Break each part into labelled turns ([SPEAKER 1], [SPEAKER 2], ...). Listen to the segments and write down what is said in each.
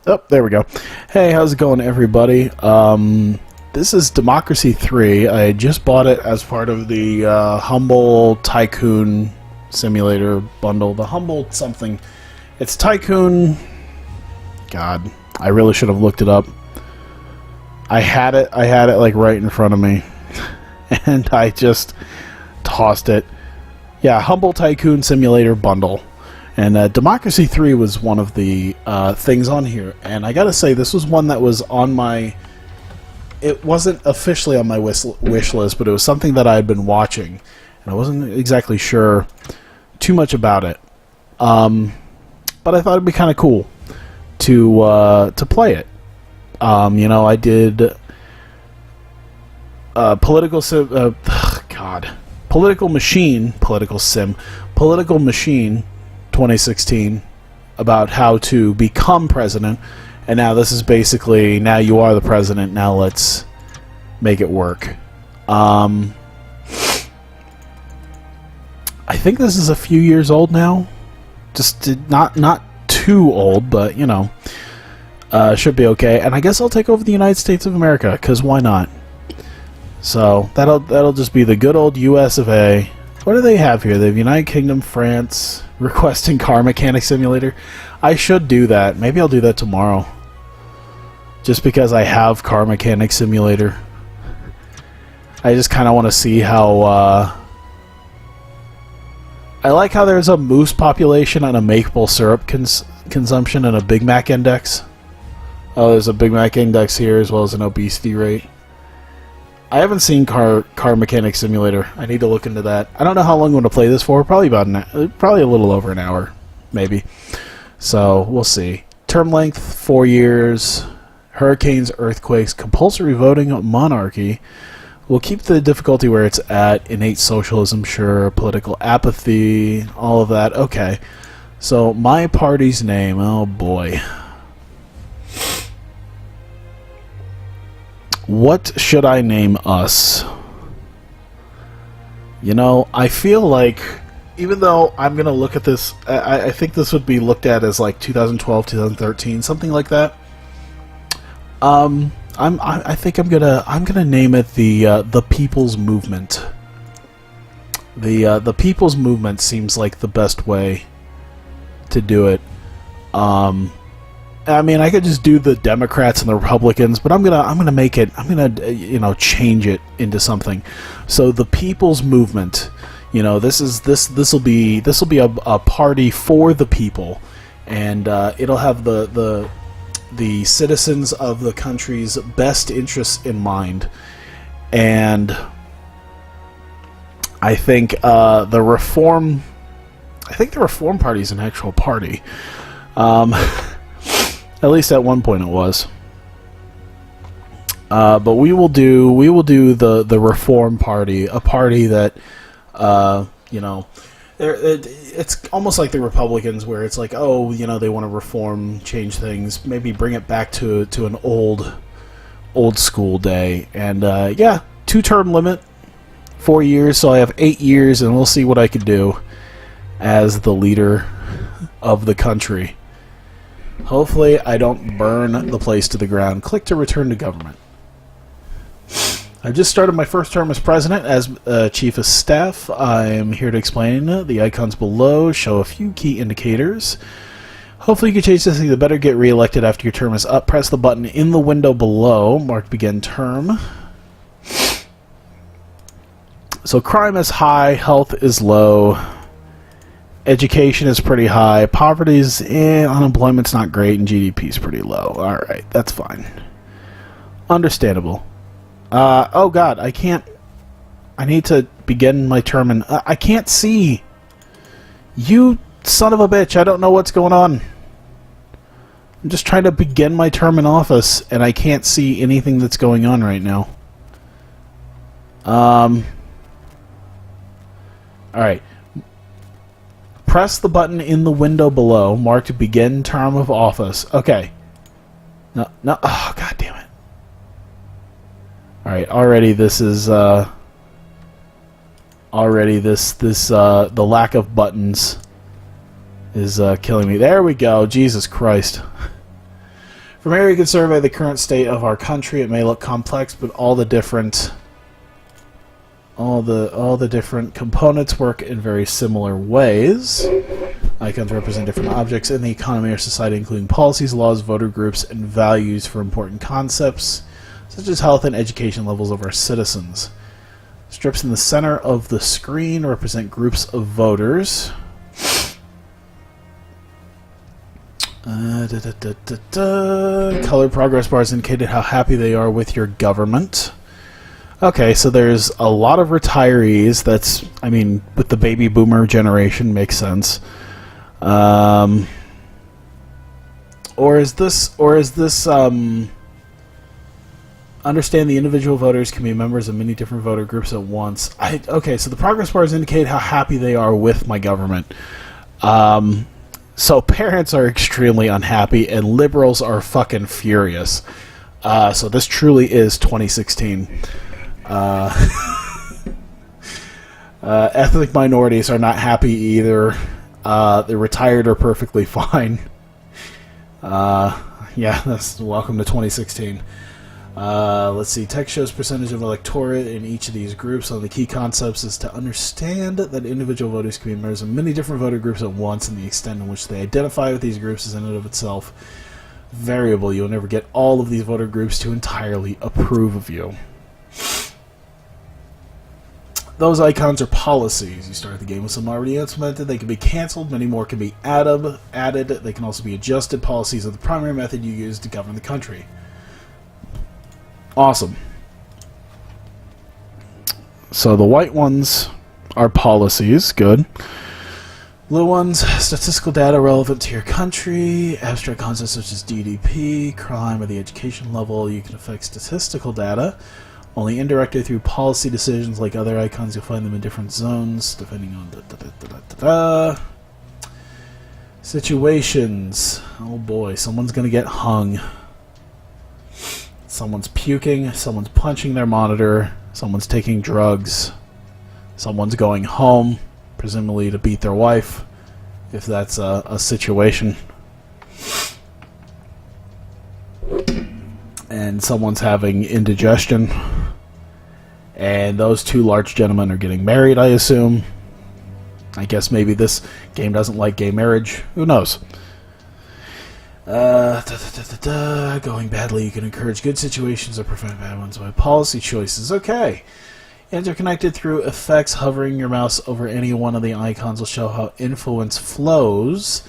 [SPEAKER 1] Oh, there we go. Hey, how's it going, everybody? This is Democracy 3. I just bought it as part of the Humble Tycoon Simulator bundle. The Humble something. It's Tycoon... God, I really should have looked it up. I had it like right in front of me. And I just tossed it. Yeah, Humble Tycoon Simulator bundle. And Democracy 3 was one of the things on here. And I gotta say, this was one that was on my... It wasn't officially on my wish list, but it was something that I had been watching. And I wasn't exactly sure too much about it. But I thought it'd be kind of cool to play it. You know, I did Political Machine 2016 about how to become president, and now this is basically, now you are the president, now let's make it work. I think this is a few years old now. Just not too old, but you know, should be okay. And I guess I'll take over the United States of America, because why not? So that'll just be the good old US of A. What do they have here? They have United Kingdom, France, requesting car mechanic simulator. I should do that. Maybe I'll do that tomorrow. Just because I have car mechanic simulator. I just kind of want to see how... I like how there's a moose population and a maple syrup consumption and a Big Mac index. Oh, there's a Big Mac index here as well as an obesity rate. I haven't seen car mechanic simulator. I need to look into that. I don't know how long I'm going to play this for. Probably about probably a little over an hour, maybe. So we'll see. Term length 4 years. Hurricanes, earthquakes, compulsory voting, monarchy. We'll keep the difficulty where it's at. Innate socialism, sure. Political apathy, all of that. Okay. So my party's name. Oh boy. What should I name us? You know, I feel like, even though I'm going to look at this, I think this would be looked at as like 2012, 2013, something like that. I think I'm gonna name it the People's Movement. The People's Movement seems like the best way to do it. I mean, I could just do the Democrats and the Republicans, but I'm gonna make it. I'm gonna you know, change it into something. So the People's Movement. You know, this will be a party for the people, and it'll have the citizens of the country's best interests in mind. And I think the Reform Party is an actual party. At least at one point it was. But we will do the Reform Party, a party that you know, it's almost like the Republicans, where it's like, oh, you know, they want to reform, change things, maybe bring it back to an old school day. And yeah, 2-term limit, 4 years, so I have 8 years, and we'll see what I can do as the leader of the country. Hopefully I don't burn the place to the ground. Click to return to government. I've just started my first term as president. As chief of staff, I'm here to explain. The icons below show a few key indicators. Hopefully you can change this to the better. Get re-elected after your term is up. Press the button in the window below, marked begin term. So crime is high, health is low, education is pretty high, poverty's unemployment's not great, and GDP's pretty low. Alright, that's fine. Understandable. Oh god, I need to begin my term, and I can't see. You son of a bitch, I don't know what's going on. I'm just trying to begin my term in office, and I can't see anything that's going on right now. Alright. Press the button in the window below, marked begin term of office. Okay. No, oh god damn it. Alright, already this is, the lack of buttons is killing me. There we go. Jesus Christ. From here you can survey the current state of our country. It may look complex, but all the different components work in very similar ways. Icons represent different objects in the economy or society, including policies, laws, voter groups, and values for important concepts, such as health and education levels of our citizens. Strips in the center of the screen represent groups of voters. Color progress bars indicated how happy they are with your government. Okay, so there's a lot of retirees. That's, I mean, with the baby boomer generation, makes sense. Or is this understand the individual voters can be members of many different voter groups at once. Okay, so the progress bars indicate how happy they are with my government. So parents are extremely unhappy, and liberals are fucking furious. So this truly is 2016. Ethnic minorities are not happy either. They're retired or perfectly fine. Yeah, that's welcome to 2016. Let's see. Text shows percentage of electorate in each of these groups. One of the key concepts is to understand that individual voters can be members of many different voter groups at once, and the extent in which they identify with these groups is in and of itself variable. You'll never get all of these voter groups to entirely approve of you. Those icons are policies. You start the game with some already implemented. They can be canceled. Many more can be added. They can also be adjusted. Policies are the primary method you use to govern the country. Awesome. So the white ones are policies. Good. Blue ones, statistical data relevant to your country. Abstract concepts such as GDP, crime, or the education level. You can affect statistical data only indirectly through policy decisions. Like other icons, you'll find them in different zones depending on situations. Oh boy, someone's gonna get hung. Someone's puking, someone's punching their monitor, someone's taking drugs, someone's going home, presumably to beat their wife, if that's a situation. And someone's having indigestion. And those two large gentlemen are getting married, I assume. I guess maybe this game doesn't like gay marriage. Who knows? Going badly, you can encourage good situations or prevent bad ones by policy choices. Okay. Interconnected through effects. Hovering your mouse over any one of the icons will show how influence flows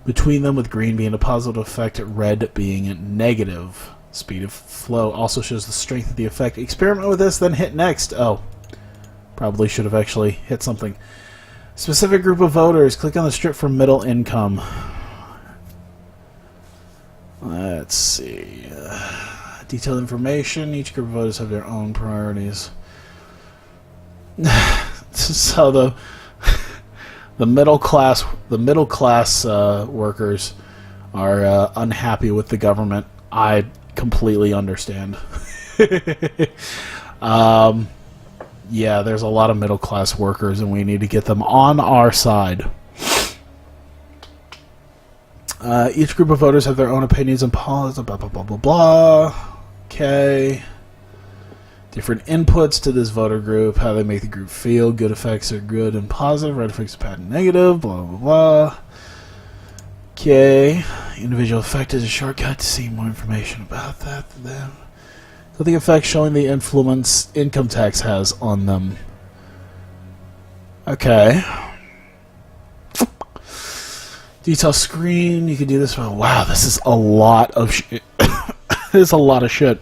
[SPEAKER 1] between them, with green being a positive effect, red being negative. Speed of flow also shows the strength of the effect. Experiment with this, then hit next. Oh, probably should have actually hit something. Specific group of voters. Click on the strip for middle income. Let's see. Detailed information. Each group of voters have their own priorities. So the middle class workers are unhappy with the government. I completely understand. Yeah, there's a lot of middle class workers, and we need to get them on our side. Each group of voters have their own opinions and policies, blah, blah, blah, blah, blah. Okay. Different inputs to this voter group, how they make the group feel. Good effects are good and positive, red effects are bad and negative, blah, blah, blah. Okay. Individual effect is a shortcut to see more information about that. So the effect showing the influence income tax has on them. Okay. Detail screen, you can do this. Wow, this is a lot of shit. This is a lot of shit.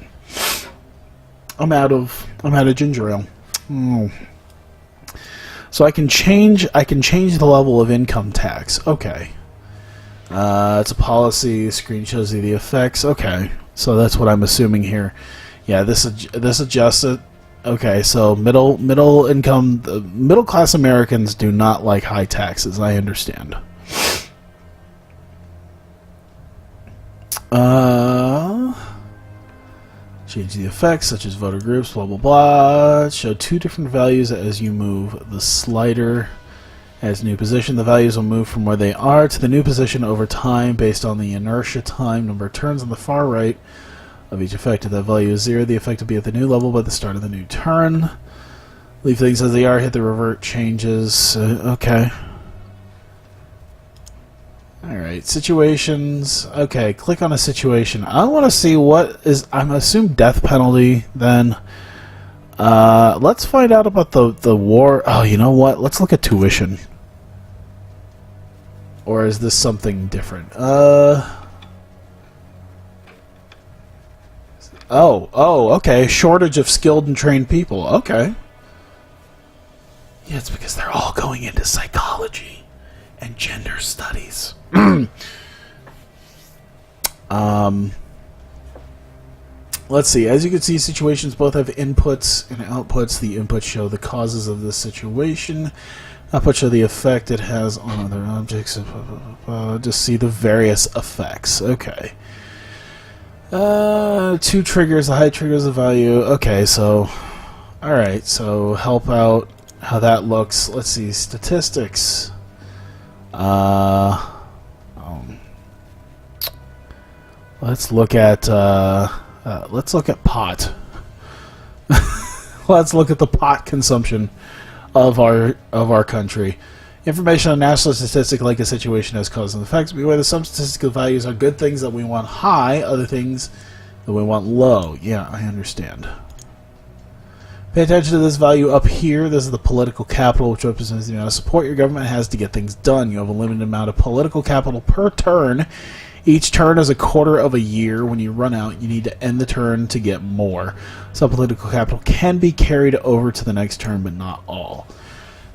[SPEAKER 1] I'm out of ginger ale. So I can change the level of income tax. Okay. It's a policy. Screen shows you the effects. Okay. So that's what I'm assuming here. Yeah, this adjusts it. Okay, so middle income, middle class Americans do not like high taxes. I understand. Change the effects, such as voter groups, blah blah blah. Show two different values as you move the slider As new position, the values will move from where they are to the new position over time based on the inertia time number of turns on the far right of each effect. If that value is 0, the effect will be at the new level by the start of the new turn. Leave things as they are, hit the revert changes. Okay. Alright, situations. Okay, click on a situation. I want to see what is... I'm assume death penalty, then. Let's find out about the war... Oh, you know what? Let's look at tuition. Or is this something different? Oh, okay. Shortage of skilled and trained people. Okay. Yeah, it's because they're all going into psychology and gender studies. Let's see. As you can see, situations both have inputs and outputs. The inputs show the causes of the situation. Outputs show the effect it has on other objects. Just see the various effects. Okay. 2 triggers. The height triggers the value. Okay, so... Alright, so help out how that looks. Let's see. Statistics. Let's look at pot. Let's look at the pot consumption of our country. Information on national statistics like a situation has cause and effects. Beware that some statistical values are good things that we want high, other things that we want low. Yeah, I understand. Pay attention to this value up here. This is the political capital, which represents the amount of support your government has to get things done. You have a limited amount of political capital per turn. Each turn is a quarter of a year. When you run out, you need to end the turn to get more. Some political capital can be carried over to the next turn, but not all.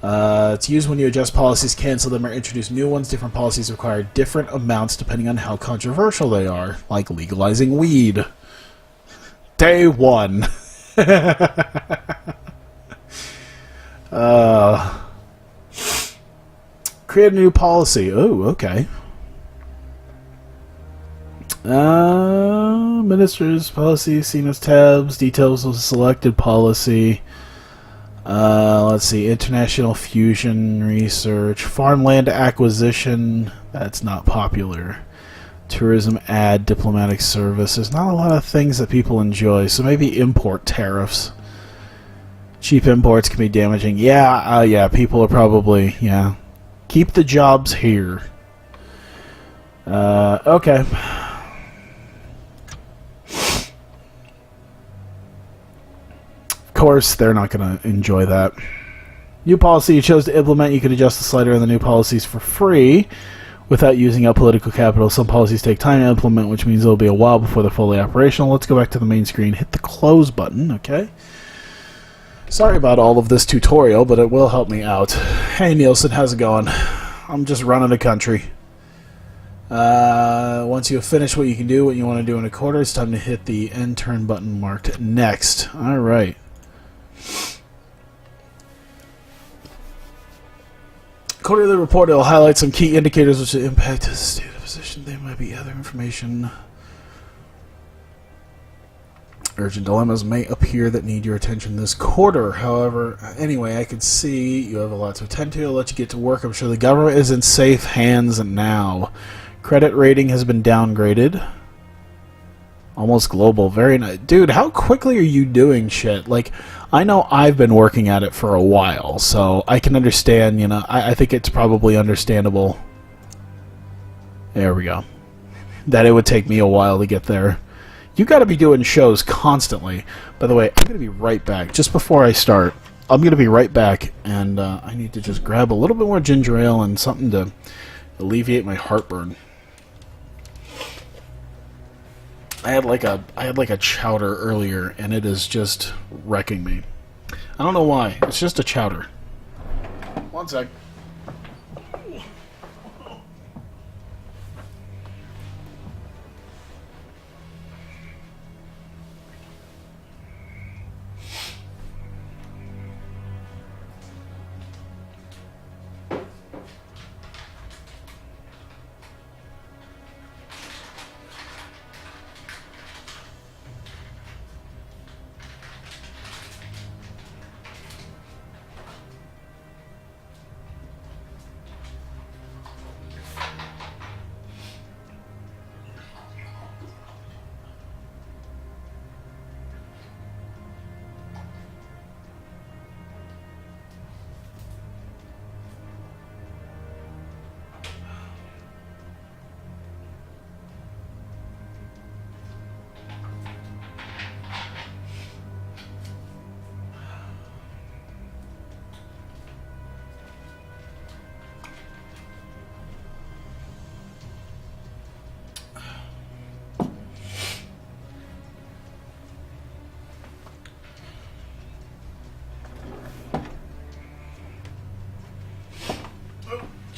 [SPEAKER 1] It's used when you adjust policies, cancel them, or introduce new ones. Different policies require different amounts depending on how controversial they are, like legalizing weed. Day 1. Create a new policy. Oh, okay. Ministers, policy, seen as tabs, details of selected policy. Let's see, international fusion research, farmland acquisition, that's not popular. Tourism ad, diplomatic service. There's not a lot of things that people enjoy, so maybe import tariffs. Cheap imports can be damaging. Yeah, yeah, people are probably, yeah. Keep the jobs here. Okay. Of course, they're not going to enjoy that. New policy you chose to implement, you can adjust the slider on the new policies for free without using up political capital. Some policies take time to implement, which means it'll be a while before they're fully operational. Let's go back to the main screen. Hit the close button, okay? Sorry about all of this tutorial, but it will help me out. Hey, Nielsen, how's it going? I'm just running the country. Once you have finished what you can do, what you want to do in a quarter, it's time to hit the end turn button marked next. Alright. According to the report, it will highlight some key indicators which will impact the state of position. There might be other information. Urgent dilemmas may appear that need your attention this quarter. However, anyway, I can see you have a lot to attend to. I'll let you get to work. I'm sure the government is in safe hands now. Credit rating has been downgraded. Almost global. Very nice. Dude, how quickly are you doing shit? Like, I know I've been working at it for a while, so I can understand, you know, I think it's probably understandable. There we go. That it would take me a while to get there. You gotta be doing shows constantly. By the way, I'm gonna be right back. Just before I start, I'm gonna be right back, and I need to just grab a little bit more ginger ale and something to alleviate my heartburn. I had like a chowder earlier, and it is just wrecking me. I don't know why. It's just a chowder. One sec.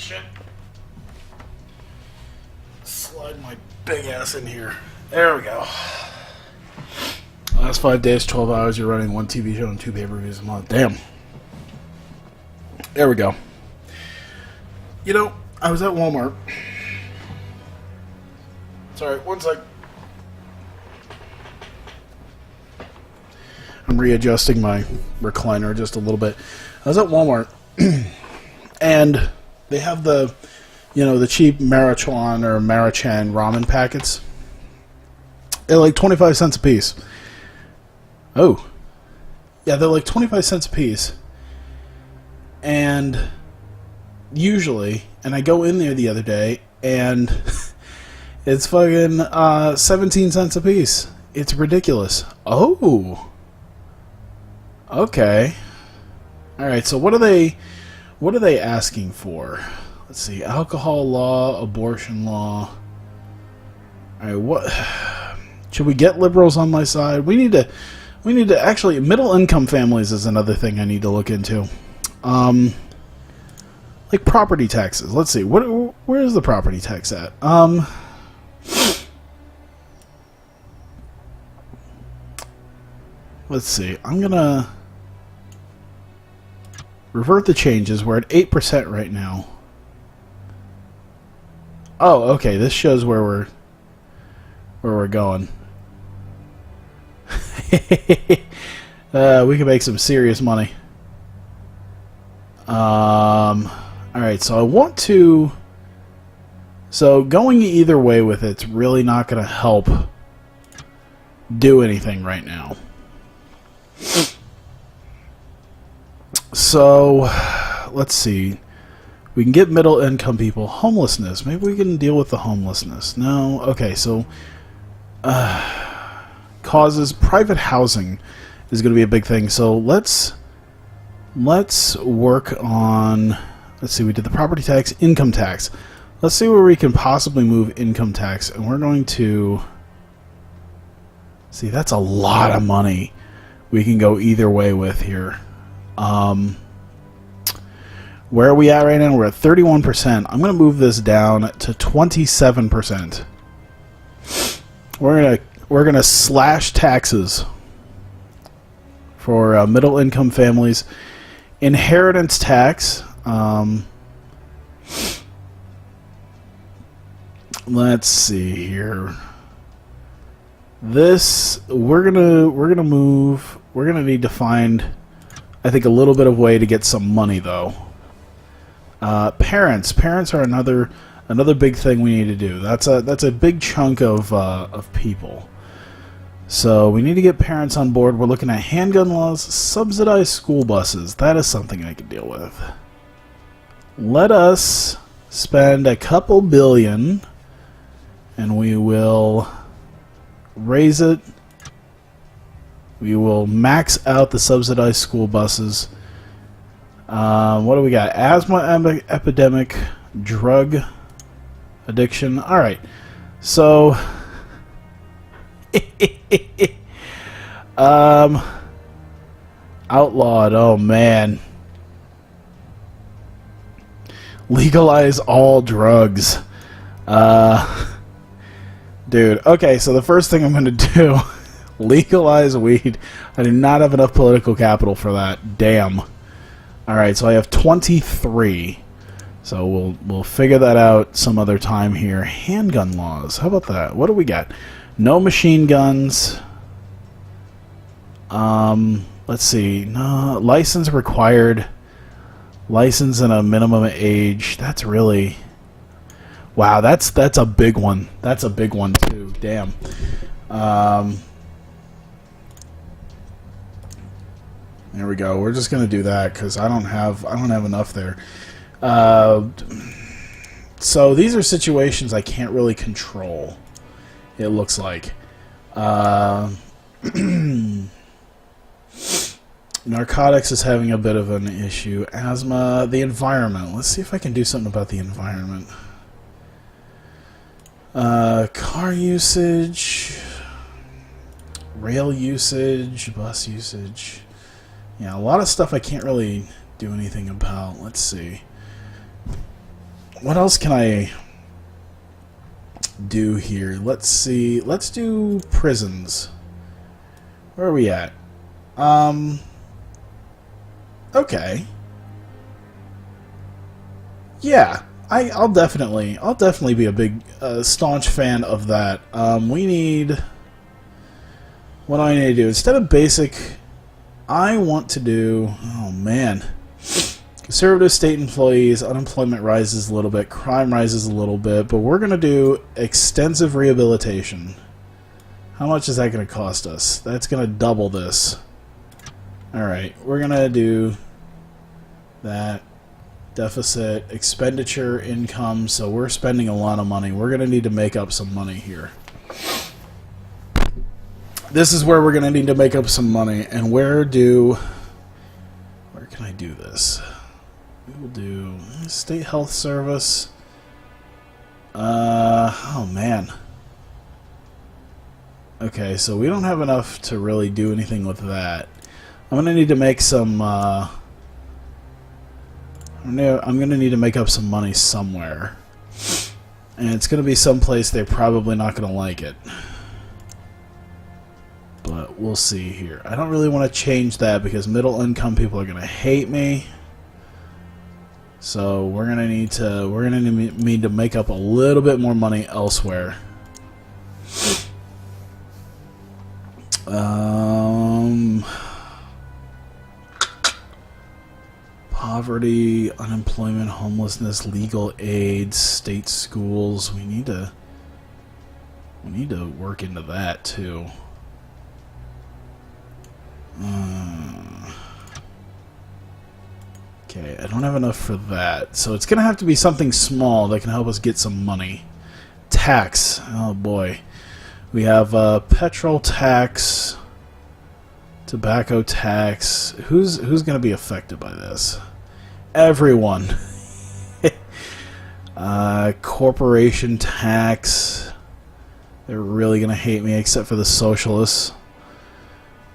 [SPEAKER 1] shit. Slide my big ass in here. There we go. Last 5 days, 12 hours, you're running 1 TV show and 2 pay-per-views a month. Damn. There we go. You know, I was at Walmart. Sorry, one sec. I'm readjusting my recliner just a little bit. I was at Walmart, and they have the, you know, the cheap Maruchan or Maruchan ramen packets. They're like 25 cents a piece. Oh. Yeah, they're like 25 cents a piece. And usually, and I go in there the other day, and it's fucking 17 cents a piece. It's ridiculous. Oh. Okay. Alright, so what are they asking for? Let's see. Alcohol law, abortion law. Alright, what should we get liberals on my side? We need to actually, middle income families is another thing I need to look into. Like property taxes. Let's see. Where is the property tax at? Let's see. I'm gonna revert the changes. We're at 8% right now. Oh, okay. This shows where we're going. We can make some serious money. Alright, so I want to... So, going either way with it's really not going to help do anything right now. So, let's see. We can get middle income people. Homelessness. Maybe we can deal with the homelessness. No? Okay, so... causes private housing is going to be a big thing. So let's work on, let's see, we did the property tax, income tax. Let's see where we can possibly move income tax, and we're going to see, that's a lot of money we can go either way with here. Where are we at right now? We're at 31%. I'm going to move this down to 27%. We're gonna slash taxes for middle income families. Inheritance tax. Let's see here. This we're gonna move. We're gonna need to find, I think, a little bit of way to get some money though. Parents are another big thing we need to do. That's a big chunk of people. So we need to get parents on board. We're looking at handgun laws, subsidized school buses. That is something I can deal with. Let us spend a couple billion, and we will raise it. We will max out the subsidized school buses. What do we got? Asthma epidemic, drug addiction. All right. So... outlawed. Oh man. Legalize all drugs. Dude. Okay, so the first thing I'm going to do, legalize weed. I do not have enough political capital for that. Damn. Alright, so I have 23. So we'll figure that out some other time here. Handgun laws. How about that? What do we got? No machine guns. Let's see. No, license required. License and a minimum age. That's really... Wow, that's a big one. That's a big one too. Damn. There we go. We're just gonna do that because I don't have enough there. So these are situations I can't really control. It looks like. Narcotics is having a bit of an issue. Asthma, the environment. Let's see if I can do something about the environment. Car usage, rail usage, bus usage. Yeah, a lot of stuff I can't really do anything about. Let's see. what else can I do here? Let's see. Let's do prisons. Where are we at? Okay. Yeah, I'll definitely be a big, staunch fan of that. We need... What do I need to do? Instead of basic, I want to do... Oh, man. Conservative state employees, unemployment rises a little bit, crime rises a little bit, but we're going to do extensive rehabilitation. How much is that going to cost us? That's going to double this. Alright, we're going to do that. Deficit, expenditure, income, so we're spending a lot of money. We're going to need to make up some money here. This is where we're going to need to make up some money. And where can I do this? We will do State Health Service. Oh man. Okay, so we don't have enough to really do anything with that. I'm going to need to make some, I'm going to need to make up some money somewhere. And it's going to be someplace they're probably not going to like it. But we'll see here. I don't really want to change that because middle income people are going to hate me. So we're going to need to make up a little bit more money elsewhere. Poverty, unemployment, homelessness, legal aid, state schools. We need to work into that too. Okay, I don't have enough for that, so it's gonna have to be something small that can help us get some money. Tax. Oh boy, we have petrol tax, tobacco tax. Who's gonna be affected by this? Everyone. Corporation tax. They're really gonna hate me, except for the socialists.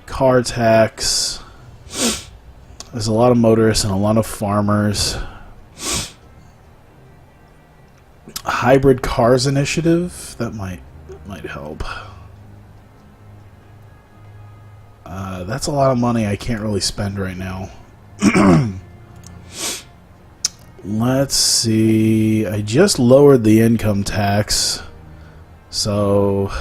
[SPEAKER 1] Car tax. There's a lot of motorists and a lot of farmers. Hybrid cars initiative, that might help. That's a lot of money I can't really spend right now. Let's see. I just lowered the income tax, so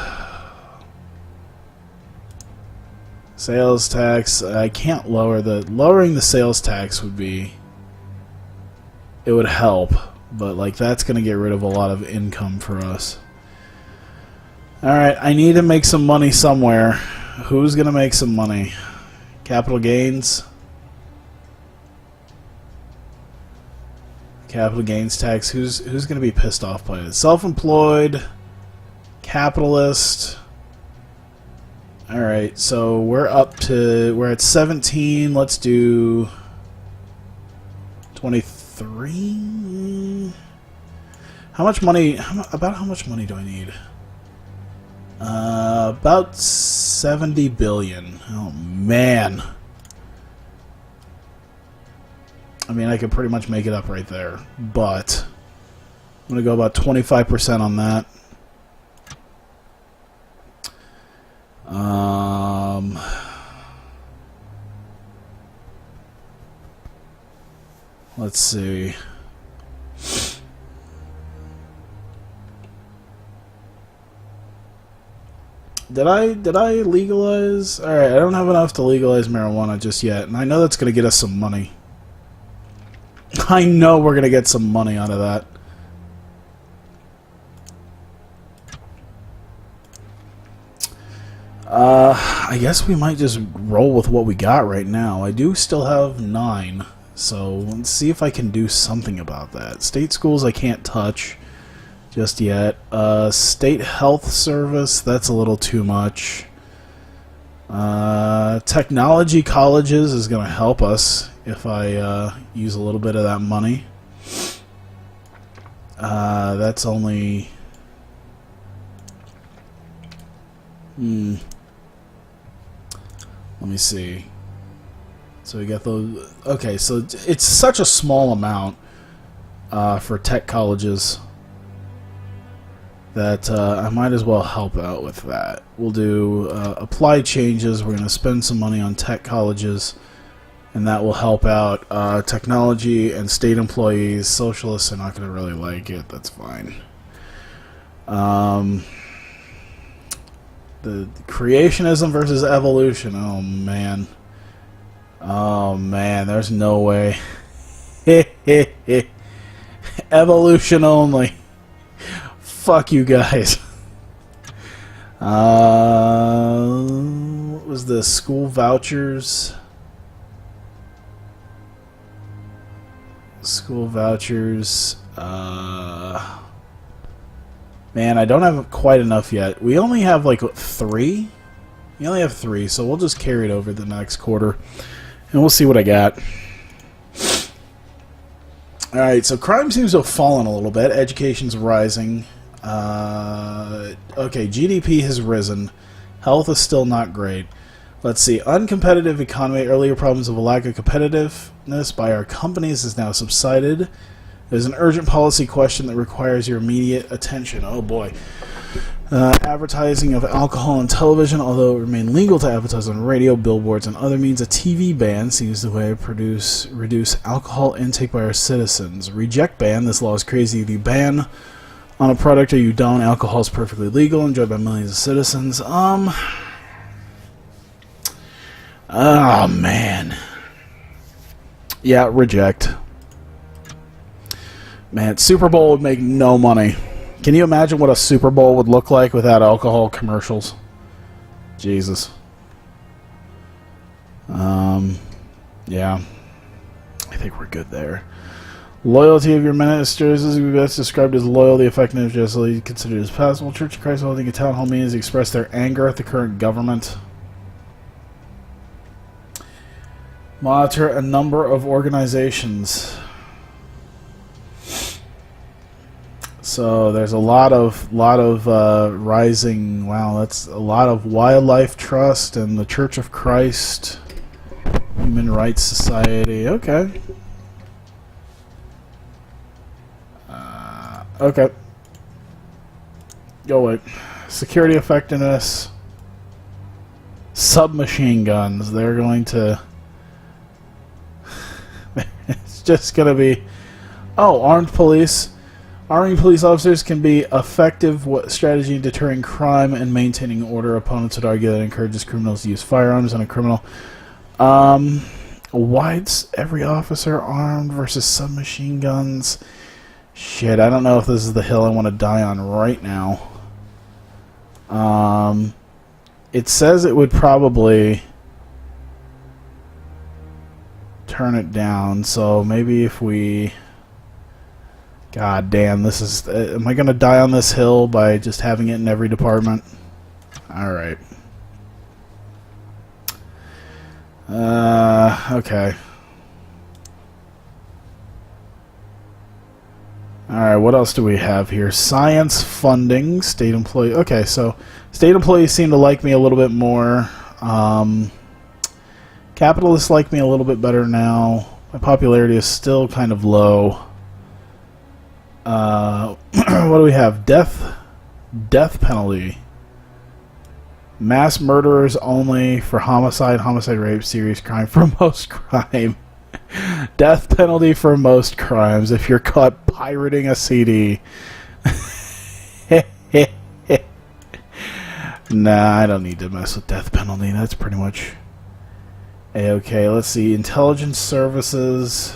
[SPEAKER 1] sales tax. I can't lowering the sales tax would help, but like that's gonna get rid of a lot of income for us. Alright, I need to make some money somewhere. Who's gonna make some money? Capital gains? Capital gains tax. Who's gonna be pissed off by it? Self-employed, capitalist. Alright, so we're at 17. Let's do 23. How much money? About how much money do I need? About 70 billion. Oh man. I mean, I could pretty much make it up right there, but I'm gonna go about 25% on that. Let's see. Did I legalize? Alright, I don't have enough to legalize marijuana just yet, and I know that's gonna get us some money. I know we're gonna get some money out of that. I guess we might just roll with what we got right now. I do still have 9, so let's see if I can do something about that. State schools I can't touch just yet. State health service, that's a little too much. Technology colleges is going to help us if I use a little bit of that money. That's only... Let me see. So we got those... Okay, so it's such a small amount. for tech colleges that I might as well help out with that. We'll do apply changes. We're going to spend some money on tech colleges, and that will help out technology and state employees. Socialists are not going to really like it. That's fine. The creationism versus evolution. Oh man. Oh man, there's no way. Evolution only. Fuck you guys. What was this? School vouchers. School vouchers. Man, I don't have quite enough yet. We only have like 3. We only have 3, so we'll just carry it over the next quarter, and we'll see what I got. Alright, so crime seems to have fallen a little bit. Education's rising. Okay, GDP has risen. Health is still not great. Let's see. Uncompetitive economy. Earlier problems of a lack of competitiveness by our companies has now subsided. There's an urgent policy question that requires your immediate attention. Oh boy. Advertising of alcohol on television. Although it remained legal to advertise on radio, billboards, and other means, a TV ban seems the way to reduce alcohol intake by our citizens. Reject ban. This law is crazy. If you ban on a product or you don't, alcohol is perfectly legal, enjoyed by millions of citizens. Oh man. Yeah, reject. Man, Super Bowl would make no money. Can you imagine what a Super Bowl would look like without alcohol commercials? Jesus. Yeah. I think we're good there. Loyalty of your ministers is best described as loyal. The effectiveness justly considered as possible. Church of Christ holding a town hall meeting to express their anger at the current government. Monitor a number of organizations. So there's a lot of rising. Wow, that's a lot of Wildlife Trust and the Church of Christ, Human Rights Society. Okay. Okay. Go away. Security effectiveness. Submachine guns. They're going to. It's just going to be. Oh, armed police. Arming police officers can be effective strategy in deterring crime and maintaining order. Opponents would argue that it encourages criminals to use firearms on a criminal. Why's every officer armed versus submachine guns? Shit, I don't know if this is the hill I want to die on right now. It says it would probably turn it down, so maybe if we... God damn, this is... am I going to die on this hill by just having it in every department? Alright. Okay. Alright, what else do we have here? Science funding, state employee... Okay, so state employees seem to like me a little bit more. Capitalists like me a little bit better now. My popularity is still kind of low. What do we have? Death penalty. Mass murderers only for homicide, rape, serious crime for most crime. Death penalty for most crimes if you're caught pirating a CD. Nah, I don't need to mess with death penalty. That's pretty much A-okay. Let's see. Intelligence services.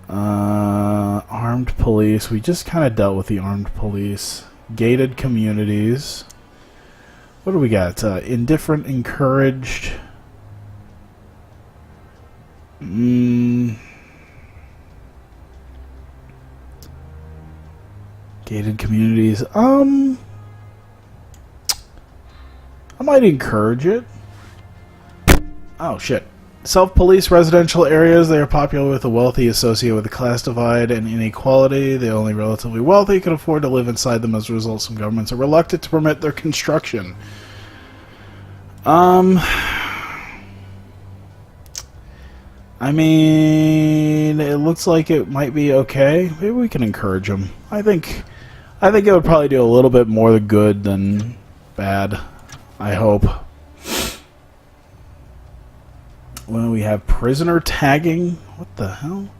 [SPEAKER 1] Armed police. We just kind of dealt with the armed police. Gated communities. What do we got? Indifferent, encouraged. Gated communities. I might encourage it. Oh, shit. Self-police residential areas. They are popular with the wealthy, associated with the class divide and inequality. The only relatively wealthy can afford to live inside them. As a result, some governments are reluctant to permit their construction. I I mean, it looks like it might be okay. Maybe we can encourage them. I think it would probably do a little bit more good than bad. I hope. Well, we have prisoner tagging. What the hell?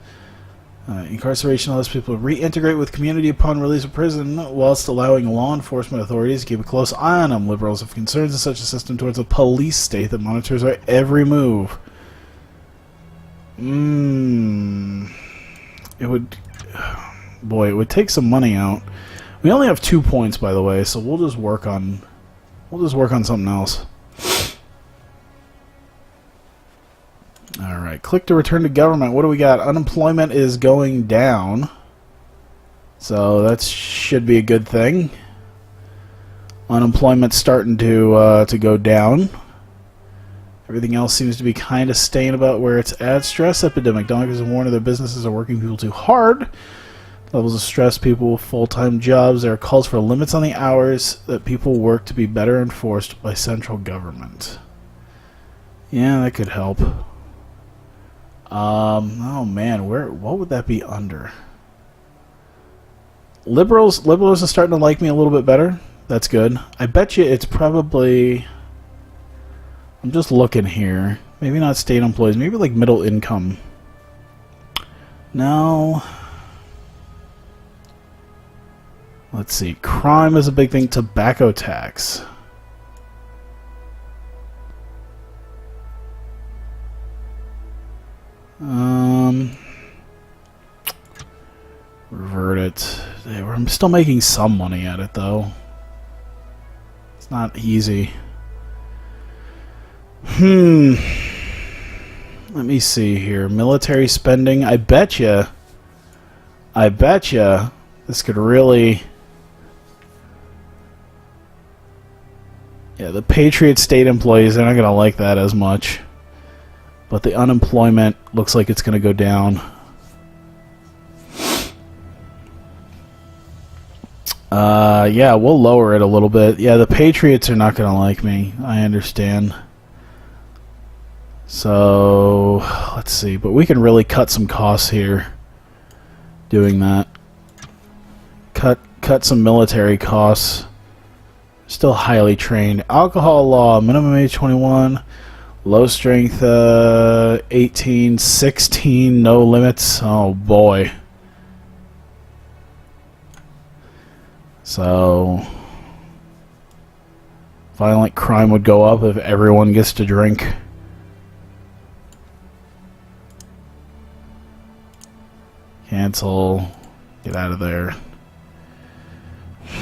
[SPEAKER 1] Incarceration allows people to reintegrate with community upon release of prison, whilst allowing law enforcement authorities to keep a close eye on them. Liberals have concerns in such a system towards a police state that monitors our every move. It would... Boy, it would take some money out. We only have 2 points, by the way, so we'll just work on something else. Alright, click to return to government. What do we got? Unemployment is going down. So that should be a good thing. Unemployment's starting to go down. Everything else seems to be kind of staying about where it's at. Stress epidemic. Doctors have warned their businesses are working people too hard. Levels of stress, people with full-time jobs. There are calls for limits on the hours that people work to be better enforced by central government. Yeah, that could help. Oh man, what would that be under? Liberals are starting to like me a little bit better. That's good. I bet you it's probably... I'm just looking here. Maybe not state employees, maybe like middle income. No. Let's see. Crime is a big thing. Tobacco tax. Revert it. I'm still making some money at it, though. It's not easy. Let me see here. Military spending. I betcha this could really... Yeah, the Patriot state employees, they're not going to like that as much. But the unemployment looks like it's going to go down. Yeah, we'll lower it a little bit. Yeah, the Patriots are not going to like me. I understand. So, let's see. But we can really cut some costs here doing that. Cut some military costs. Still highly trained. Alcohol law, minimum age 21. Low strength 18, 16, no limits. Oh boy. So violent crime would go up if everyone gets to drink. Cancel. Get out of there.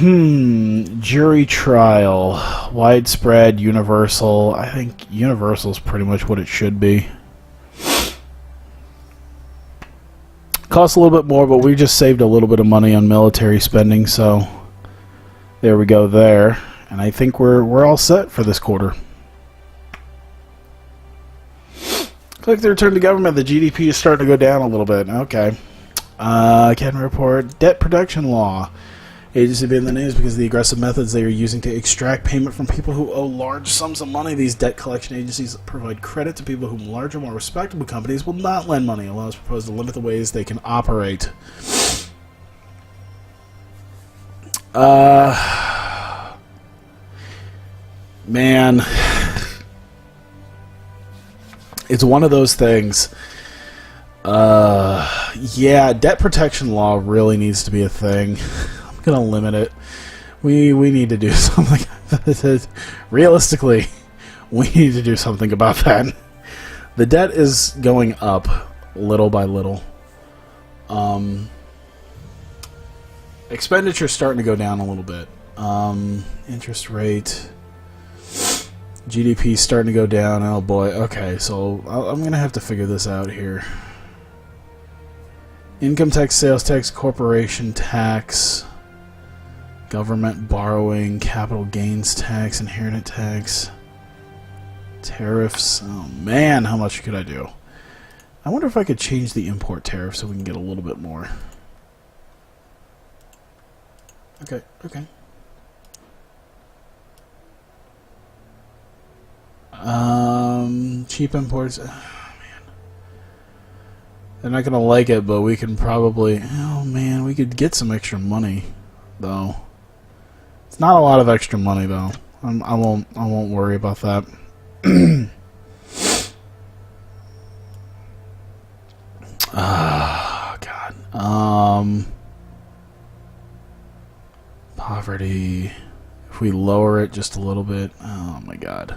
[SPEAKER 1] Jury trial. Widespread, universal. I think universal is pretty much what it should be. Costs a little bit more, but we just saved a little bit of money on military spending, so there we go there. And I think we're all set for this quarter. Click to return to government. The GDP is starting to go down a little bit. Okay. Can report debt protection law. Agency been in the news because of the aggressive methods they are using to extract payment from people who owe large sums of money. These debt collection agencies provide credit to people whom larger, more respectable companies will not lend money. A law is proposed to limit the ways they can operate. Man. It's one of those things. Yeah, debt protection law really needs to be a thing. I'm gonna limit it. We need to do something. Realistically, we need to do something about that. The debt is going up little by little. Expenditure's starting to go down a little bit. Interest rate, GDP starting to go down. Oh boy. Okay, so I'm gonna have to figure this out here. Income tax, sales tax, corporation tax, government borrowing, capital gains tax, inheritance tax, tariffs. Oh man, how much could I do? I wonder if I could change the import tariff so we can get a little bit more. Okay, okay. Cheap imports. Oh, man. They're not gonna like it, but we can probably... Oh man, we could get some extra money, though. It's not a lot of extra money, though. I won't worry about that. Oh God. Poverty. If we lower it just a little bit, oh my God.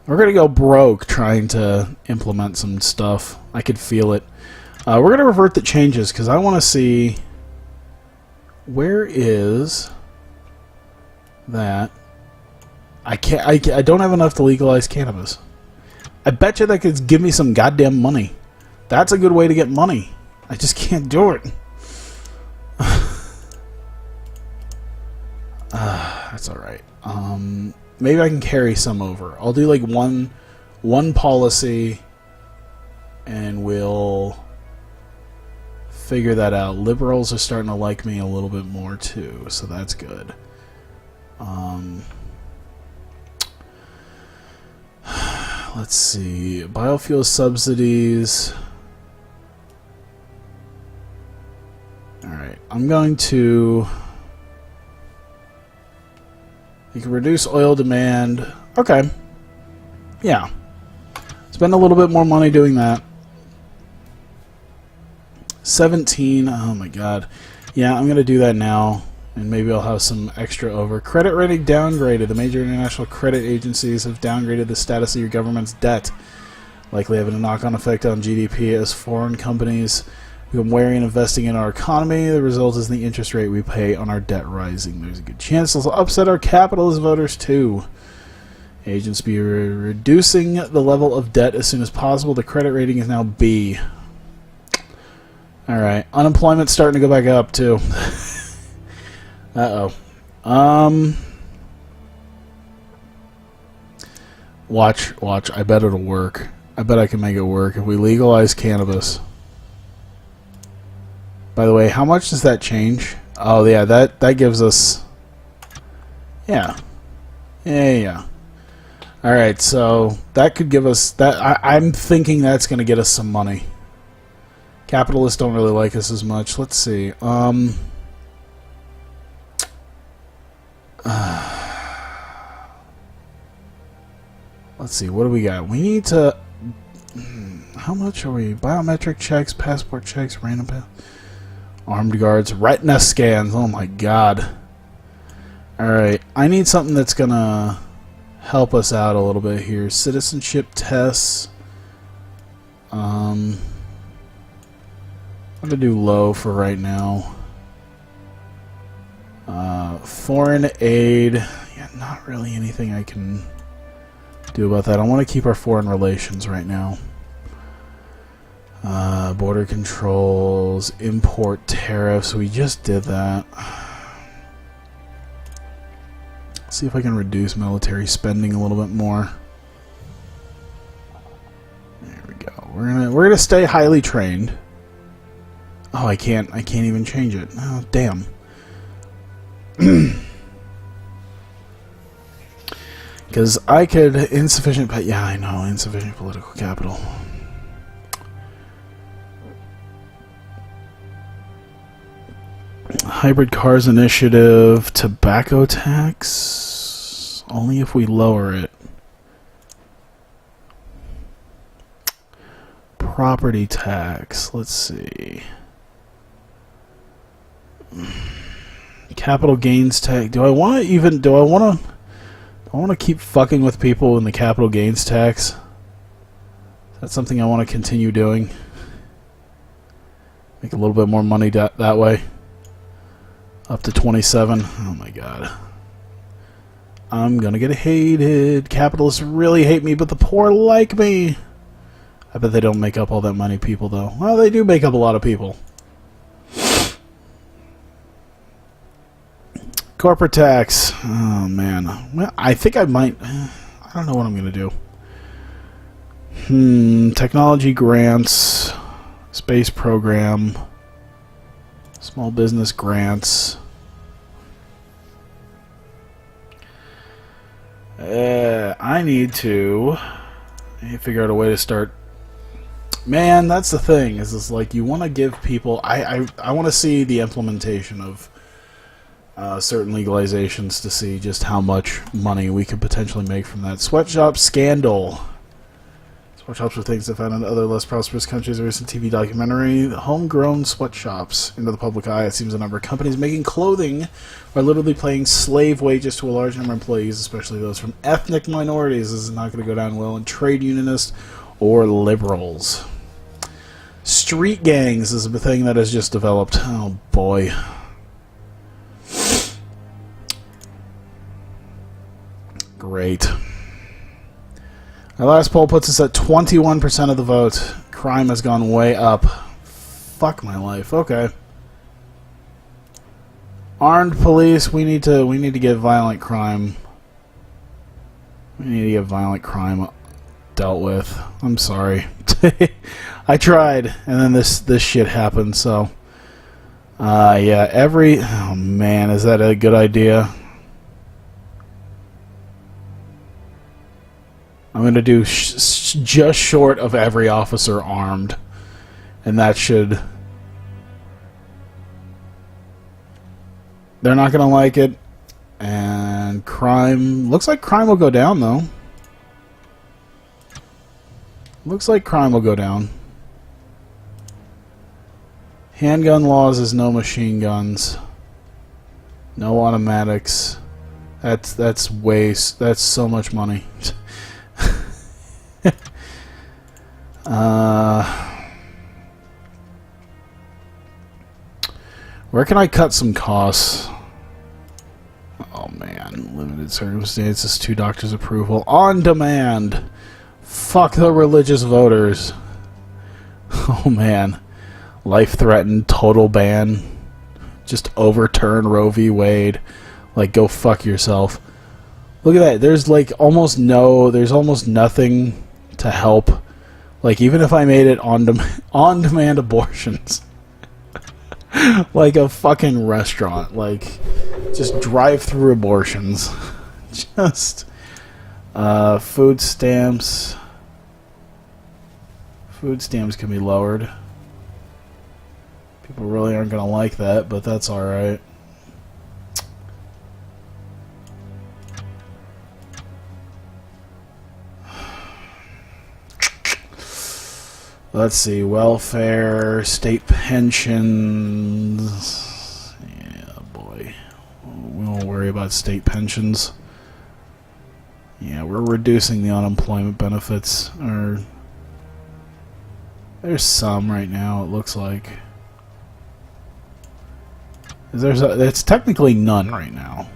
[SPEAKER 1] We're gonna go broke trying to implement some stuff. I could feel it. We're gonna revert the changes because I want to see where is that. I can't. I don't have enough to legalize cannabis. I bet you that could give me some goddamn money. That's a good way to get money. I just can't do it. That's all right. Maybe I can carry some over. I'll do like one policy, and we'll figure that out. Liberals are starting to like me a little bit more too, so that's good. Let's see. Biofuel subsidies. Alright, I'm going to... You can reduce oil demand. Okay. Yeah. Spend a little bit more money doing that. 17. Oh my God. Yeah, I'm going to do that now. And maybe I'll have some extra over. Credit rating downgraded. The major international credit agencies have downgraded the status of your government's debt. Likely having a knock-on effect on GDP as foreign companies become wary in investing in our economy. The result is the interest rate we pay on our debt rising. There's a good chance this will upset our capitalist voters too. Agents be reducing the level of debt as soon as possible. The credit rating is now B. Alright. Unemployment's starting to go back up too. Uh-oh. Watch. I bet it'll work. I bet I can make it work if we legalize cannabis. By the way, how much does that change? Oh, yeah, that gives us... Yeah. Yeah. Alright, so that could give us... I'm thinking that's going to get us some money. Capitalists don't really like us as much. Let's see. Let's see, what do we got? We need to... How much are we? Biometric checks, passport checks, random... Armed guards, retina scans. Oh my God. Alright, I need something that's gonna help us out a little bit here. Citizenship tests. I'm gonna do low for right now. Foreign aid. Yeah, not really anything I can do about that. I want to keep our foreign relations right now. Border controls, import tariffs. We just did that. See if I can reduce military spending a little bit more. There we go. We're gonna stay highly trained. Oh, I can't even change it. Oh, damn. Because I could insufficient. Yeah, I know, insufficient political capital. Hybrid cars initiative, tobacco tax, only if we lower it. Property tax, let's see. Capital gains tax. Do I want to keep fucking with people in the capital gains tax? Is that something I want to continue doing? Make a little bit more money that way. Up to 27. Oh my God. I'm gonna get hated. Capitalists really hate me, but the poor like me. I bet they don't make up all that many people, though. Well, they do make up a lot of people. Corporate tax. Oh, man. Well, I think I might... I don't know what I'm gonna do. Technology grants. Space program. Small business grants. I need to figure out a way to start Man, that's the thing. Is like you want to give people. I want to see the implementation of certain legalizations to see just how much money we could potentially make from that. Sweatshop scandal. Sweatshops are things that found in other less prosperous countries. A recent TV documentary, homegrown sweatshops into the public eye. It seems a number of companies making clothing are literally paying slave wages to a large number of employees, especially those from ethnic minorities. This is not going to go down well in trade unionists or liberals. Street gangs is a thing that has just developed. Oh boy. Great. Our last poll puts us at 21% of the vote. Crime has gone way up. Fuck my life. Okay. Armed police. We need to get violent crime. We need to get violent crime dealt with. I'm sorry. I tried, and then this shit happened. So, yeah. Oh man, is that a good idea? I'm going to do just short of every officer armed. And that should... They're not going to like it. And crime... Looks like crime will go down, though. Looks like crime will go down. Handgun laws is no machine guns. No automatics. That's waste. That's so much money. Where can I cut some costs? Oh man, limited circumstances, 2 doctors' approval. On demand! Fuck the religious voters. Oh man. Life-threatened, total ban. Just overturn Roe v. Wade. Like, go fuck yourself. Look at that. There's like almost nothing to help. Like, even if I made it on-demand abortions. Like a fucking restaurant. Like, just drive-through abortions. Just, food stamps. Food stamps can be lowered. People really aren't gonna like that, but that's alright. Let's see, welfare, state pensions. Yeah, boy. We won't worry about state pensions. Yeah, we're reducing the unemployment benefits. Or there's some right now, it looks like. It's technically none right now.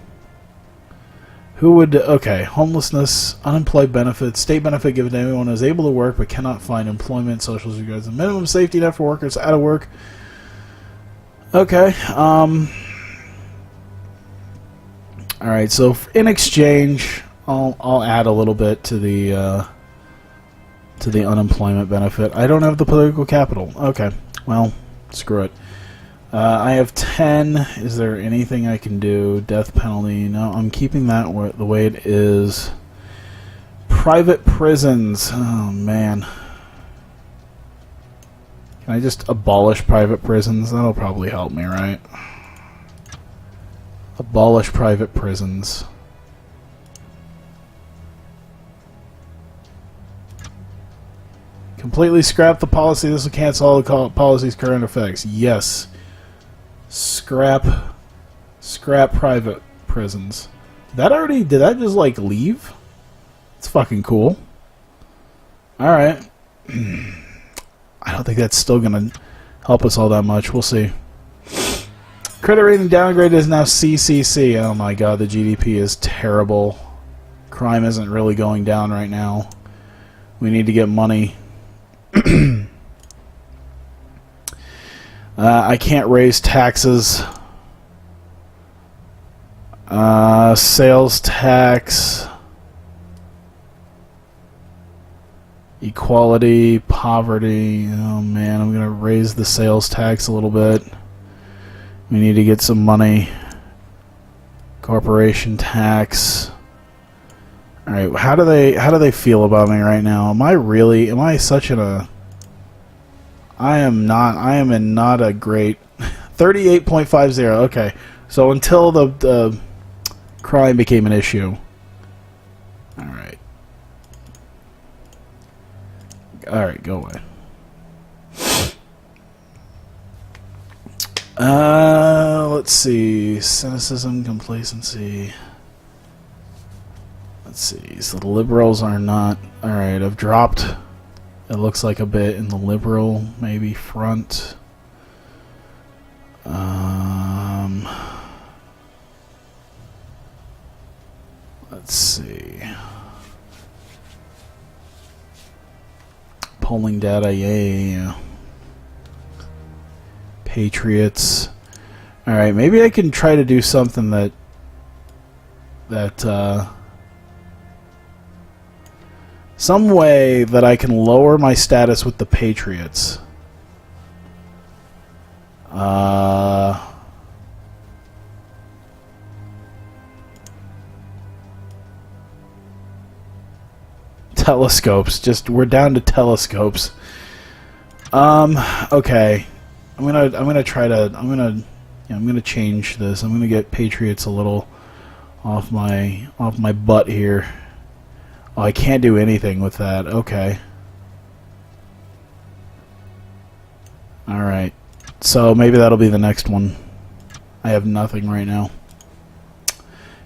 [SPEAKER 1] Who would... Okay, homelessness, unemployed benefits, state benefit given to anyone who is able to work but cannot find employment, social security, a minimum safety net for workers out of work. Okay, alright, so in exchange, I'll add a little bit to the unemployment benefit. I don't have the political capital. Okay, well, screw it. I have 10. Is there anything I can do? Death penalty. No, I'm keeping that the way it is. Private prisons. Oh, man. Can I just abolish private prisons? That'll probably help me, right? Abolish private prisons. Completely scrap the policy. This will cancel all the policy's current effects. Yes. Scrap private prisons. Did that just like leave? It's fucking cool. Alright. I don't think that's still gonna help us all that much. We'll see. Credit rating downgrade is now CCC. Oh my god, the GDP is terrible. Crime isn't really going down right now. We need to get money. I can't raise taxes. Sales tax. Equality, poverty. Oh man, I'm gonna raise the sales tax a little bit. We need to get some money. Corporation tax. Alright, how do they feel about me right now? Am I such in a I am in not a great 38.50. Okay. So until the crime became an issue. All right. All right, go away. Let's see. Cynicism, complacency. Let's see. So the liberals are not... Alright, I've dropped, it looks like, a bit in the liberal, maybe, front. Let's see. Polling data, yeah. Patriots. Alright, maybe I can try to do something some way that I can lower my status with the Patriots. Telescopes. We're down to telescopes. Okay. I'm gonna change this. I'm gonna get Patriots a little off my butt here. Oh, I can't do anything with that. Okay. Alright. So maybe that'll be the next one. I have nothing right now.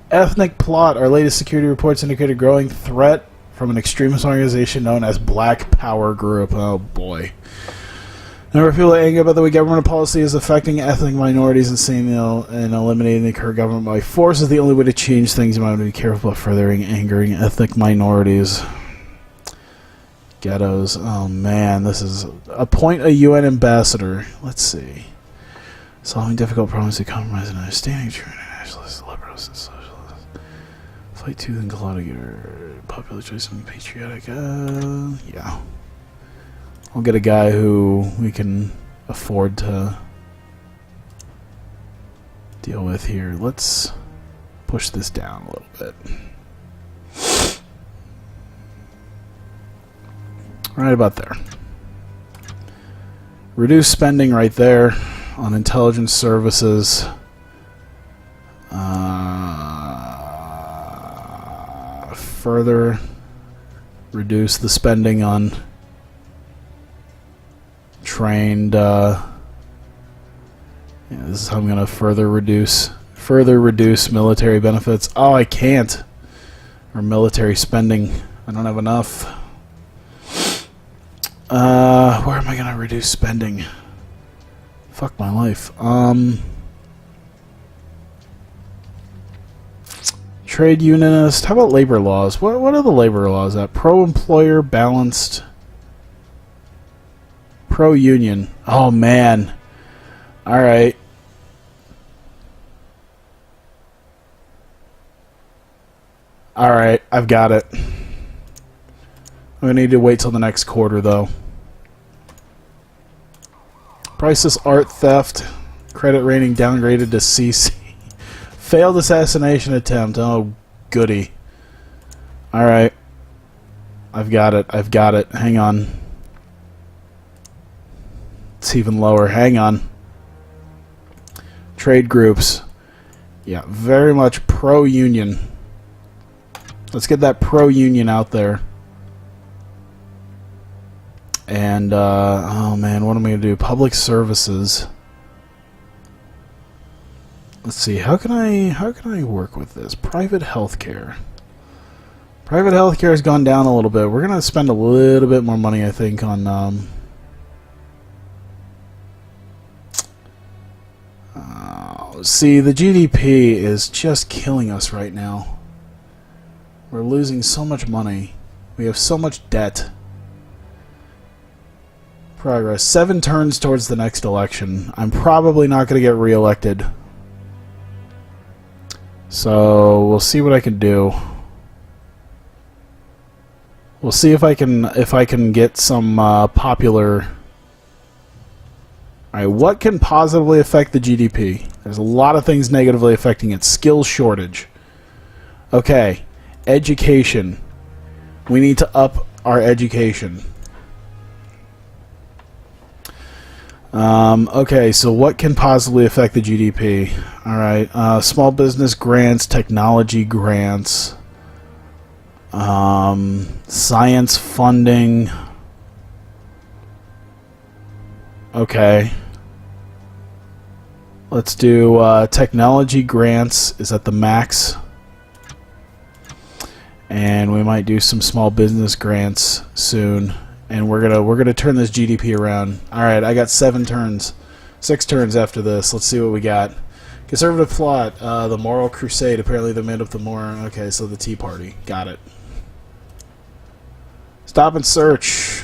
[SPEAKER 1] Ethnic plot. Our latest security reports indicate a growing threat from an extremist organization known as Black Power Group. Oh boy. Number of people angry about the way government policy is affecting ethnic minorities and eliminating the current government by force is the only way to change things. You might want to be careful about furthering angering ethnic minorities. Ghettos. Oh man, this is... Appoint a UN ambassador. Let's see. Solving difficult problems to compromise and understanding true internationalists, liberals, and socialists. Fight tooth and claw to get our popular choice and patriotic. Yeah. I'll get a guy who we can afford to deal with here. Let's push this down a little bit. Right about there. Reduce spending right there on intelligence services. Further reduce the spending on trained, yeah, this is how I'm gonna further reduce military benefits. Oh, I can't. Or military spending. I don't have enough. Where am I gonna reduce spending? Fuck my life. Trade unionist. How about labor laws? What are the labor laws at? Pro-employer, balanced... Pro-union. Oh, man. Alright. Alright, I've got it. I'm going to need to wait till the next quarter, though. Priceless art theft. Credit rating downgraded to CC. Failed assassination attempt. Oh, goody. Alright. I've got it. Hang on. It's even lower. Hang on. Trade groups. Yeah, very much pro-union. Let's get that pro-union out there. And, oh man, what am I going to do? Public services. Let's see, how can I work with this? Private healthcare. Private healthcare has gone down a little bit. We're going to spend a little bit more money, I think, on, see, the GDP is just killing us right now. We're losing so much money. We have so much debt. Progress. 7 turns towards the next election. I'm probably not going to get reelected. So, we'll see what I can do. We'll see if I can get some popular... Alright, what can positively affect the GDP? There's a lot of things negatively affecting it. Skills shortage. Okay. Education. We need to up our education. Okay, so what can possibly affect the GDP? All right, small business grants, technology grants, science funding. Okay. Let's do technology grants is at the max. And we might do some small business grants soon. And we're gonna turn this GDP around. Alright, I got 7 turns. 6 turns after this. Let's see what we got. Conservative plot, the moral crusade. Apparently they made up the more. Okay, so the Tea Party. Got it. Stop and search.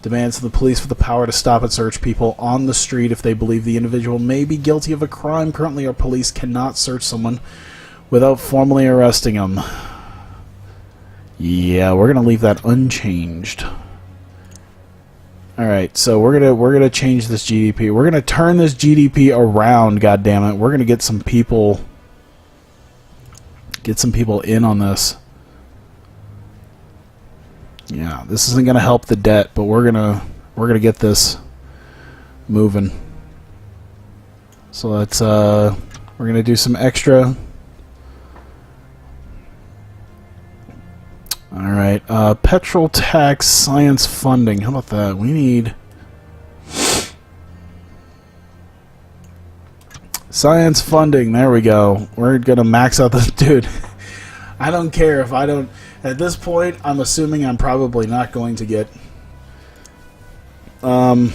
[SPEAKER 1] Demands of the police for the power to stop and search people on the street if they believe the individual may be guilty of a crime. Currently, our police cannot search someone without formally arresting them. Yeah, we're gonna leave that unchanged. All right, so we're gonna change this GDP. We're gonna turn this GDP around. God damn it, we're gonna get some people in on this. Yeah, this isn't gonna help the debt, but we're gonna get this moving. So let's we're gonna do some extra. All right, petrol tax, science funding. How about that? We need science funding. There we go. We're gonna max out this dude. I don't care if I don't. At this point, I'm assuming I'm probably not going to get. At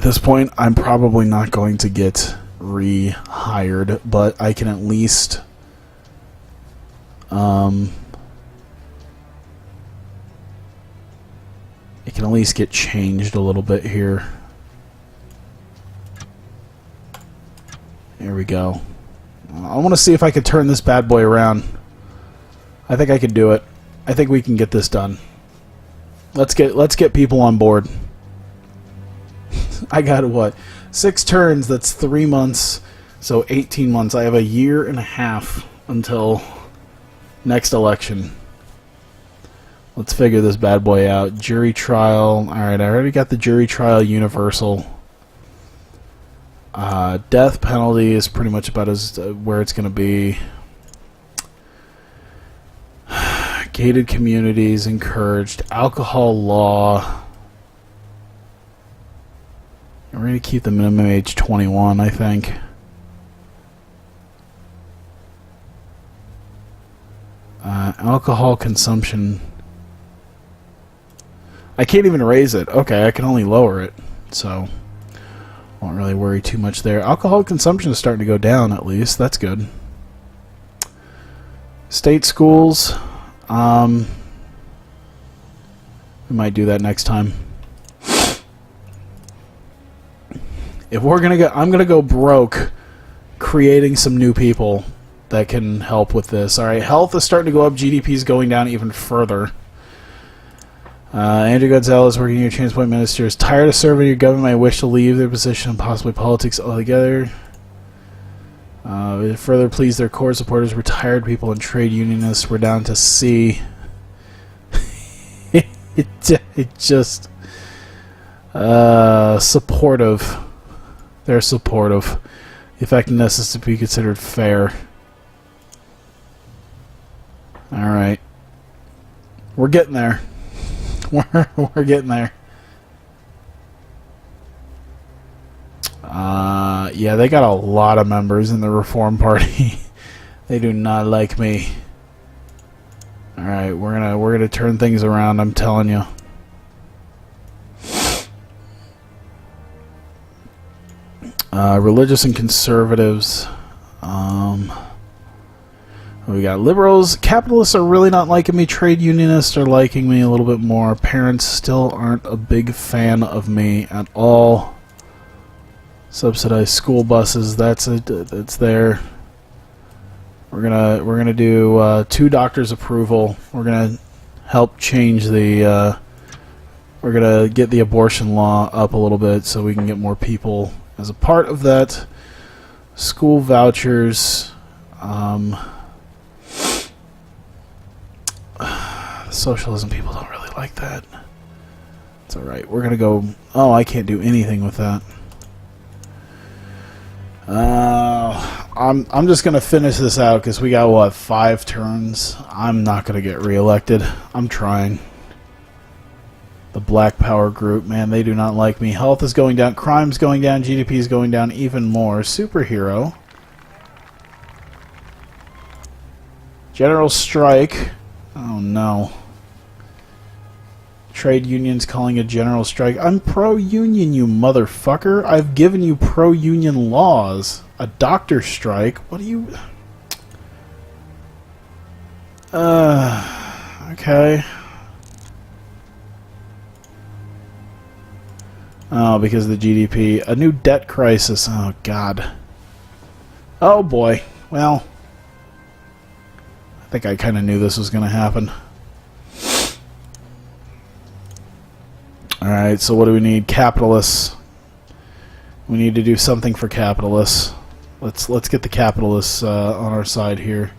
[SPEAKER 1] this point, I'm probably not going to get rehired, but I can at least. It can at least get changed a little bit here. There we go. I want to see if I can turn this bad boy around. I think I can do it. I think we can get this done. Let's get people on board. I got what? 6 turns, that's 3 months. So 18 months. I have a year and a half until next election. Let's figure this bad boy out. Jury trial. Alright, I already got the jury trial universal. Death penalty is pretty much about as where it's going to be. Gated communities encouraged. Alcohol law. We're going to keep the minimum age 21, I think. Alcohol consumption. I can't even raise it. Okay, I can only lower it. So won't really worry too much there. Alcohol consumption is starting to go down, at least. That's good. State schools. We might do that next time. If we're gonna go, I'm gonna go broke creating some new people that can help with this. Alright, health is starting to go up. GDP is going down even further. Andrew Gonzalez, working your transport minister, is tired of serving your government. I wish to leave their position and possibly politics altogether. Further please their core supporters, retired people, and trade unionists. We're down to C. it just supportive. They're supportive. Effectiveness is to be considered fair. Alright. We're getting there. We're getting there. Yeah, they got a lot of members in the Reform Party. They do not like me. Alright, we're gonna turn things around, I'm telling you. Religious and conservatives. We got liberals. Capitalists are really not liking me. Trade unionists are liking me a little bit more. Parents still aren't a big fan of me at all. Subsidized school buses. That's there. We're gonna do 2 doctors' approval. We're gonna help change the. We're gonna get the abortion law up a little bit so we can get more people as a part of that. School vouchers. Socialism people don't really like that. It's alright. We're gonna go... Oh, I can't do anything with that. I'm just gonna finish this out because we got, what, 5 turns? I'm not gonna get reelected. I'm trying. The Black Power group, man, they do not like me. Health is going down, crime's going down, GDP is going down even more. Superhero. General strike. Oh no. Trade unions calling a general strike. I'm pro-union, you motherfucker. I've given you pro-union laws. A doctor strike? What do you... Okay. Oh, because of the GDP. A new debt crisis. Oh, God. Oh, boy. Well, I think I kind of knew this was going to happen. Alright, so what do we need? Capitalists. We need to do something for capitalists. Let's get the capitalists on our side here.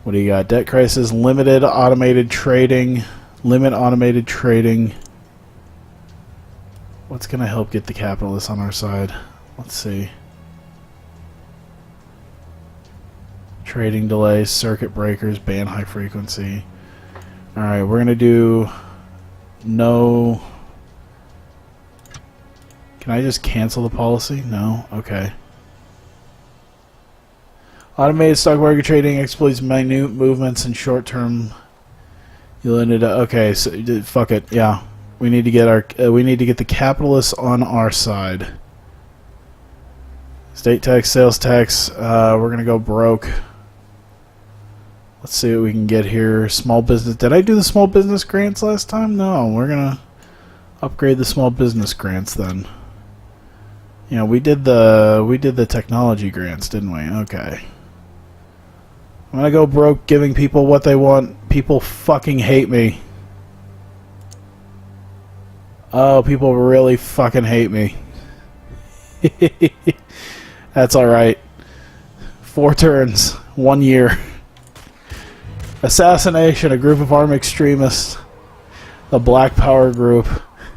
[SPEAKER 1] What do you got? Debt crisis, limited automated trading, limit automated trading. What's going to help get the capitalists on our side? Let's see. Trading delays, circuit breakers, ban high frequency. Alright, we're going to do no... Can I just cancel the policy? No? Okay. Automated stock market trading exploits minute movements in short-term. You'll end up... Okay, so fuck it. Yeah. We need to get our we need to get the capitalists on our side. State tax, sales tax. We're gonna go broke. Let's see what we can get here. Small business. Did I do the small business grants last time? No. We're gonna upgrade the small business grants then. You know, we did the technology grants, didn't we? Okay. I'm gonna go broke giving people what they want. People fucking hate me. Oh, people really fucking hate me. That's alright. 4 turns. 1 year. Assassination. A group of armed extremists. The Black Power group.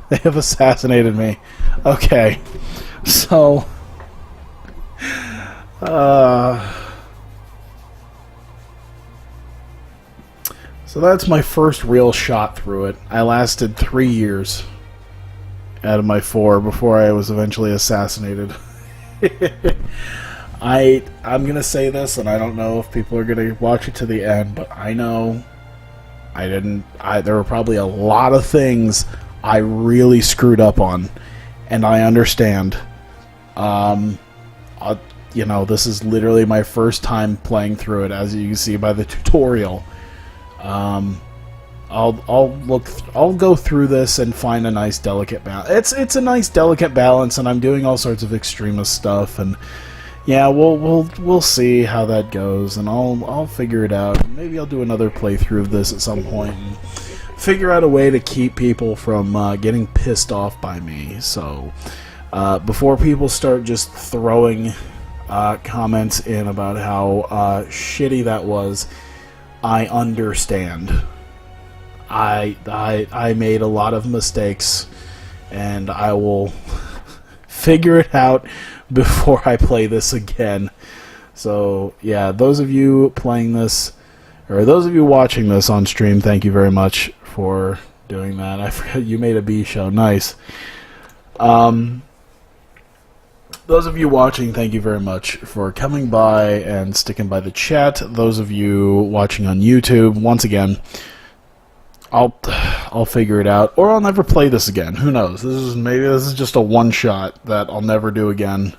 [SPEAKER 1] They have assassinated me. Okay. So... So that's my first real shot through it. I lasted 3 years out of my 4 before I was eventually assassinated. I'm gonna say this, and I don't know if people are gonna watch it to the end, but I know there were probably a lot of things I really screwed up on, and I understand. You know, this is literally my first time playing through it, as you can see by the tutorial. I'll go through this and find a nice delicate balance. It's a nice delicate balance, and I'm doing all sorts of extremist stuff, and yeah, we'll see how that goes, and I'll figure it out. Maybe I'll do another playthrough of this at some point and figure out a way to keep people from getting pissed off by me. So before people start just throwing comments in about how shitty that was, I understand. I made a lot of mistakes, and I will figure it out before I play this again. So yeah, those of you playing this, or those of you watching this on stream, thank you very much for doing that. I forgot you made a B show. Nice. Those of you watching, thank you very much for coming by and sticking by the chat. Those of you watching on YouTube, once again, I'll figure it out, or I'll never play this again. Who knows? Maybe this is just a one-shot that I'll never do again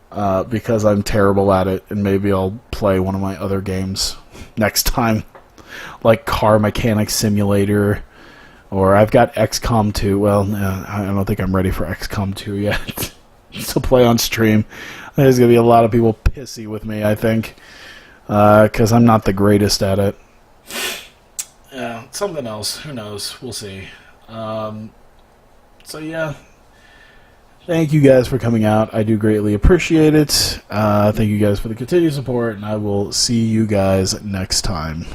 [SPEAKER 1] because I'm terrible at it, and maybe I'll play one of my other games next time, like Car Mechanic Simulator, or I've got XCOM 2. Well, I don't think I'm ready for XCOM 2 yet to play on stream. There's gonna be a lot of people pissy with me, I think, because I'm not the greatest at it. Yeah, something else. Who knows? We'll see. So yeah, thank you guys for coming out. I do greatly appreciate it. Thank you guys for the continued support, and I will see you guys next time.